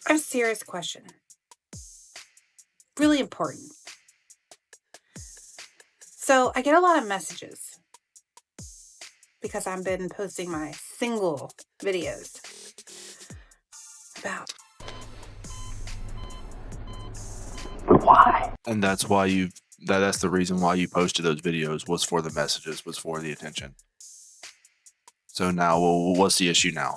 I have a serious question. Really important. So I get a lot of messages because I've been posting my single videos about. But why? And that's why that's the reason why you posted those videos, was for the messages, was for the attention. So now, well, what's the issue now?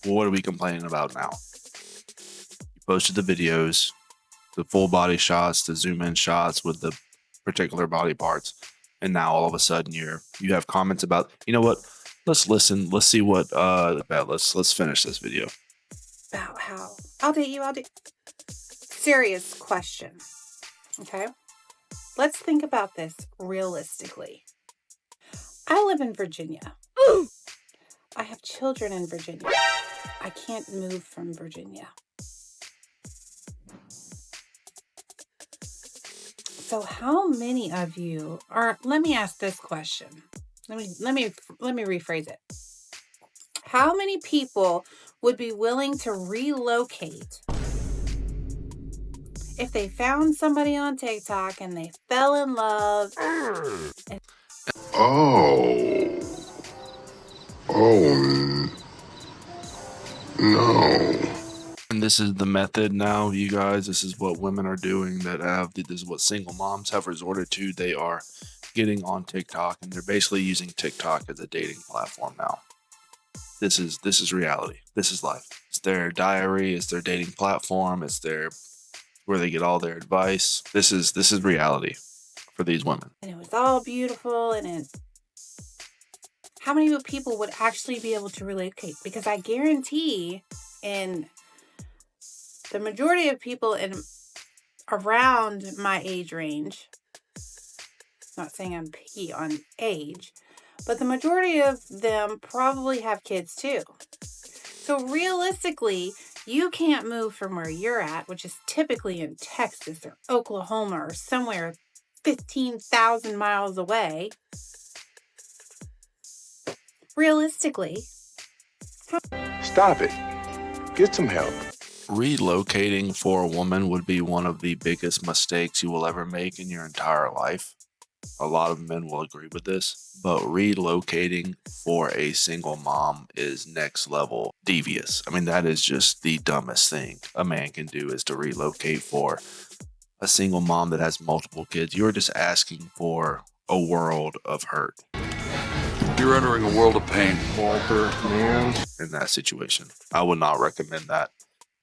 What are we complaining about now? You posted the videos, the full body shots, the zoom in shots with the particular body parts, and now all of a sudden you have comments about, you know what? Let's listen. Let's see what. Let's finish this video. About how I'll date you. Serious question. Okay, let's think about this realistically. I live in Virginia. I have children in Virginia. I can't move from Virginia. So how many of you are, let me ask this question. Let me rephrase it. How many people would be willing to relocate if they found somebody on TikTok and they fell in love? No. And this is the method now, you guys. This is what women are doing this is what single moms have resorted to. They are getting on TikTok, and they're basically using TikTok as a dating platform now. This is reality. This is life. It's their diary. It's their dating platform. It's where they get all their advice. This is reality for these women. And it was all beautiful, and how many people would actually be able to relocate? Because I guarantee in the majority of people around my age range, not saying I'm picky on age, but the majority of them probably have kids too. So realistically, you can't move from where you're at, which is typically in Texas or Oklahoma or somewhere 15,000 miles away. Realistically. Stop it. Get some help. Relocating for a woman would be one of the biggest mistakes you will ever make in your entire life. A lot of men will agree with this, but relocating for a single mom is next level devious. I mean, that is just the dumbest thing a man can do, is to relocate for a single mom that has multiple kids. You're just asking for a world of hurt. You're entering a world of pain. Walter, man. In that situation, I would not recommend that.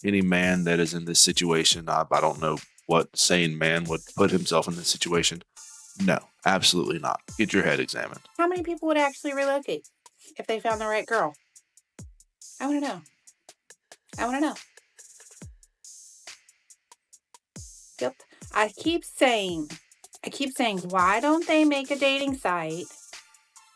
Any man that is in this situation, I don't know what sane man would put himself in this situation. No, absolutely not. Get your head examined. How many people would actually relocate if they found the right girl? I want to know. Yep. I keep saying, why don't they make a dating site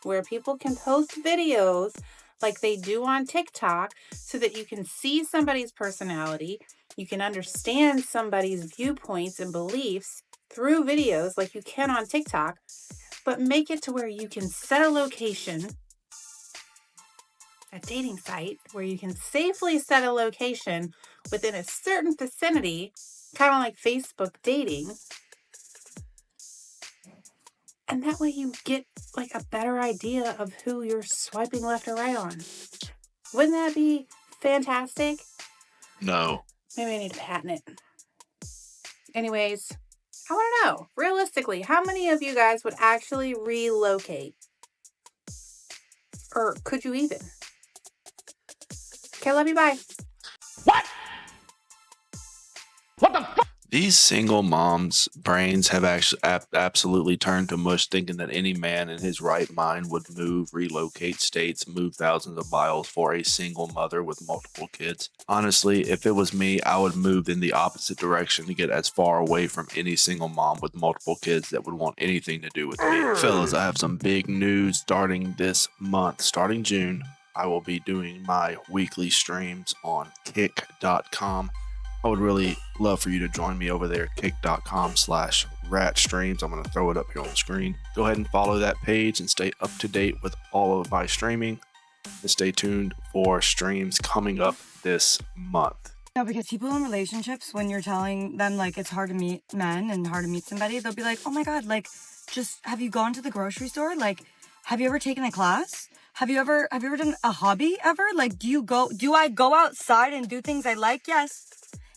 where people can post videos like they do on TikTok, so that you can see somebody's personality, you can understand somebody's viewpoints and beliefs through videos like you can on TikTok, but make it to where you can set a location, a dating site where you can safely set a location within a certain vicinity, kind of like Facebook dating. And that way you get like a better idea of who you're swiping left or right on. Wouldn't that be fantastic? No. Maybe I need to patent it. Anyways, I want to know, realistically, how many of you guys would actually relocate? Or could you even? Okay, love you, bye. What? What the fuck? These single moms' brains have actually absolutely turned to mush, thinking that any man in his right mind would relocate states, move thousands of miles for a single mother with multiple kids. Honestly, if it was me, I would move in the opposite direction to get as far away from any single mom with multiple kids that would want anything to do with me. Fellas, I have some big news starting this month. Starting June, I will be doing my weekly streams on kick.com. I would really love for you to join me over there, kick.com/ratstreams. I'm going to throw it up here on the screen. Go ahead and follow that page and stay up to date with all of my streaming. And stay tuned for streams coming up this month. No, because people in relationships, when you're telling them like it's hard to meet men and hard to meet somebody, they'll be like, oh my God, like, just have you gone to the grocery store? Like, have you ever taken a class? Have you ever done a hobby ever? Like, do I go outside and do things I like? Yes.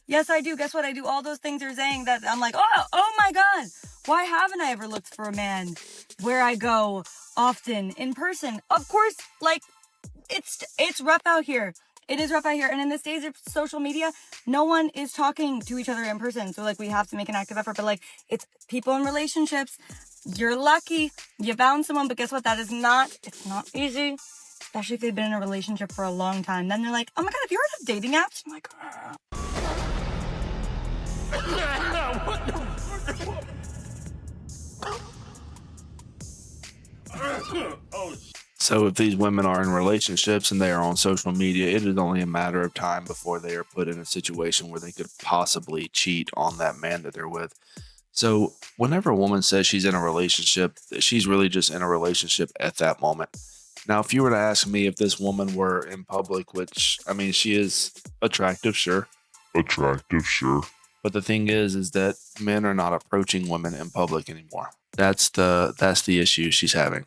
Yes, I do. Guess what? I do all those things you're saying that I'm like, oh my God. Why haven't I ever looked for a man where I go often in person? Of course, like, it's rough out here. It is rough out here. And in this days of social media, no one is talking to each other in person. So, like, we have to make an active effort. But, like, it's people in relationships. You're lucky. You found someone. But guess what? It's not easy. Especially if they've been in a relationship for a long time. Then they're like, oh, my God, have you heard of dating apps? I'm like, So if these women are in relationships and they are on social media, it is only a matter of time before they are put in a situation where they could possibly cheat on that man that they're with. So whenever a woman says she's in a relationship, she's really just in a relationship at that moment. Now, if you were to ask me if this woman were in public, which, I mean, she is attractive, sure. But the thing is that men are not approaching women in public anymore. That's the issue she's having.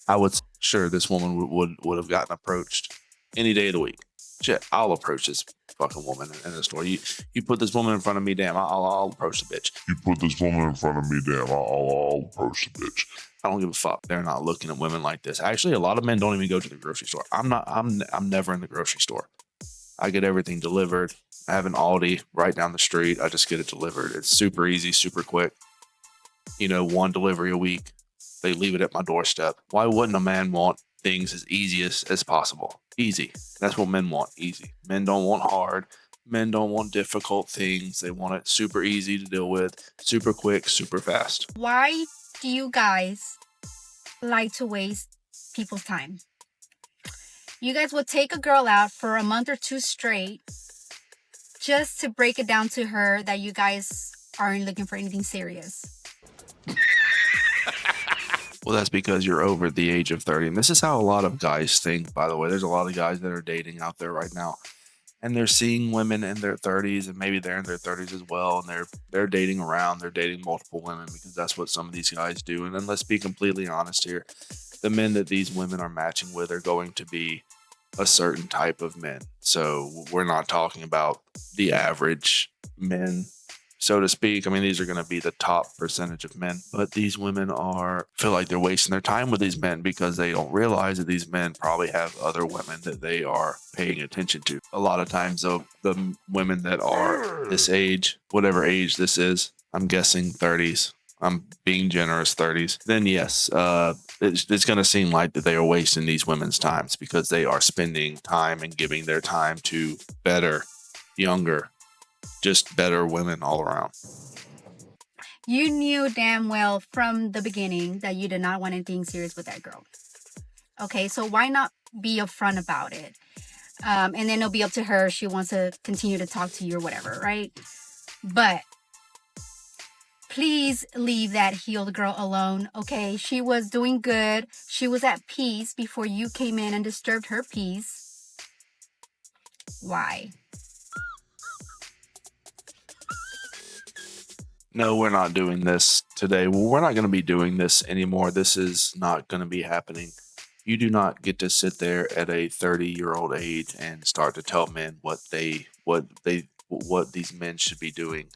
I would sure this woman would have gotten approached any day of the week. Shit, I'll approach this fucking woman in the store. You put this woman in front of me, damn, I'll approach the bitch. I'll approach the bitch. I don't give a fuck. They're not looking at women like this. Actually, a lot of men don't even go to the grocery store. I'm never in the grocery store. I get everything delivered. I have an Aldi right down the street. I just get it delivered. It's super easy, super quick. You know, one delivery a week. They leave it at my doorstep. Why wouldn't a man want things as easy as possible? Easy. That's what men want. Easy. Men don't want hard. Men don't want difficult things. They want it super easy to deal with, super quick, super fast. Why do you guys like to waste people's time? You guys would take a girl out for a month or two straight just to break it down to her that you guys aren't looking for anything serious. Well, that's because you're over the age of 30. And this is how a lot of guys think, by the way. There's a lot of guys that are dating out there right now. And they're seeing women in their 30s, and maybe they're in their 30s as well. And they're dating around. They're dating multiple women because that's what some of these guys do. And then let's be completely honest here. The men that these women are matching with are going to be a certain type of men. So we're not talking about the average men, so to speak. I mean, these are going to be the top percentage of men, but these women feel like they're wasting their time with these men because they don't realize that these men probably have other women that they are paying attention to. A lot of times, though, the women that are this age, whatever age this is, I'm guessing 30s. I'm being generous, 30s. Then yes, it's going to seem like that they are wasting these women's times because they are spending time and giving their time to better, younger, just better women all around. You knew damn well from the beginning that you did not want anything serious with that girl. Okay, so why not be upfront about it? And then it'll be up to her if she wants to continue to talk to you or whatever, right? But please leave that healed girl alone, okay? She was doing good. She was at peace before you came in and disturbed her peace. Why? No, we're not doing this today. Well, we're not going to be doing this anymore. This is not going to be happening. You do not get to sit there at a 30-year-old age and start to tell men what these men should be doing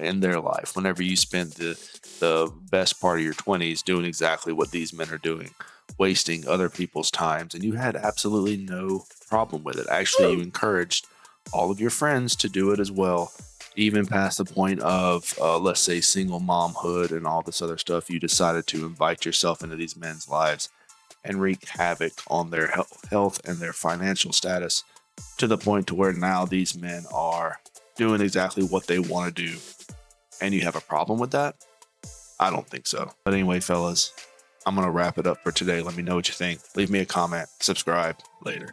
in their life. Whenever you spend the best part of your 20s doing exactly what these men are doing, wasting other people's times, and you had absolutely no problem with it. Actually, you encouraged all of your friends to do it as well. Even past the point of, let's say, single momhood and all this other stuff, you decided to invite yourself into these men's lives and wreak havoc on their health and their financial status, to the point to where now these men are doing exactly what they want to do. And you have a problem with that? I don't think so. But anyway, fellas, I'm going to wrap it up for today. Let me know what you think. Leave me a comment. Subscribe. Later.